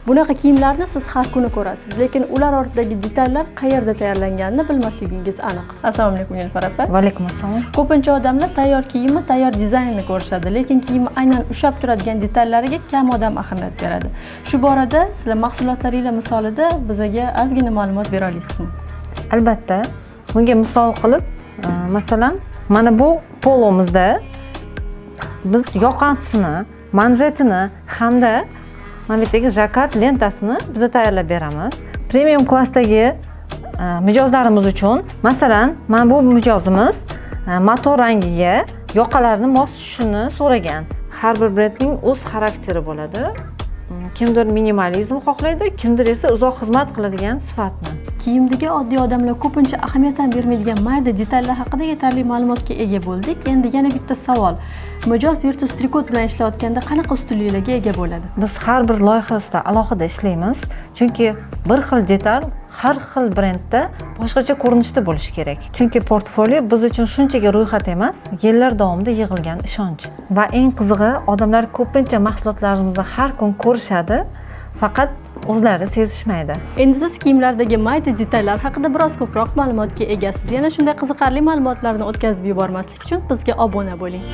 Bunaqa kiyimlarni siz har kuni ko'rasiz, lekin ular ortidagi detallar qayerda tayyorlanganini bilmasligingiz aniq. Assalomu alaykum Nilufar opa. Va alaykum assalom. Ko'pincha odamlar tayyor kiyimni, tayyor dizaynini ko'rishadi, lekin kiyimni aynan ushlab turadigan detallariga kam odam ahamiyat beradi. Shu borada sizlar mahsulotlaringiz misolida bizga ozgina ma'lumot bera olasizmi? Albatta, bunga misol qilib, masalan, mana bu polomizda biz yoqasini, manjetini hamda mana bu yerdagi jakard lentasini biz tayyorlab beramiz. Premium klassdagi mijozlarimiz uchun, masalan, mana bu mijozimiz motor rangiga yoqalarni mos tushishini so'ragan. Har bir brendning o'z xarakteri bo'ladi. Kimdir minimalizm xohlaydi, kimdir esa uzoq xizmat qiladigan sifatni. Kiyimdagi oddiy odamlar ko'pincha ahamiyat bermaydigan mayda detallar haqida yetarli ma'lumotga ega bo'ldik. Endi yana bitta savol. Mijoz Virtus Trikot bilan ishlayotganda qanaqa ustunliklarga ega bo'ladi? Biz har bir loyiha ustida alohida ishlaymiz, chunki bir xil detal har xil brendda boshqacha ko'rinishda bo'lishi kerak. Chunki portfolio biz uchun shunchaki ro'yxat emas, yillar davomida yig'ilgan ishonch. Va eng qizig'i, odamlar ko'pincha mahsulotlarimizni har kun ko'rishadi, faqat o'zlari sezishmaydi. Endi siz kiyimlardagi mayda detallar haqida biroz ko'proq ma'lumotga egasiz. Yana shunday qiziqarli ma'lumotlarni o'tkazib yubormaslik uchun bizga obuna bo'ling.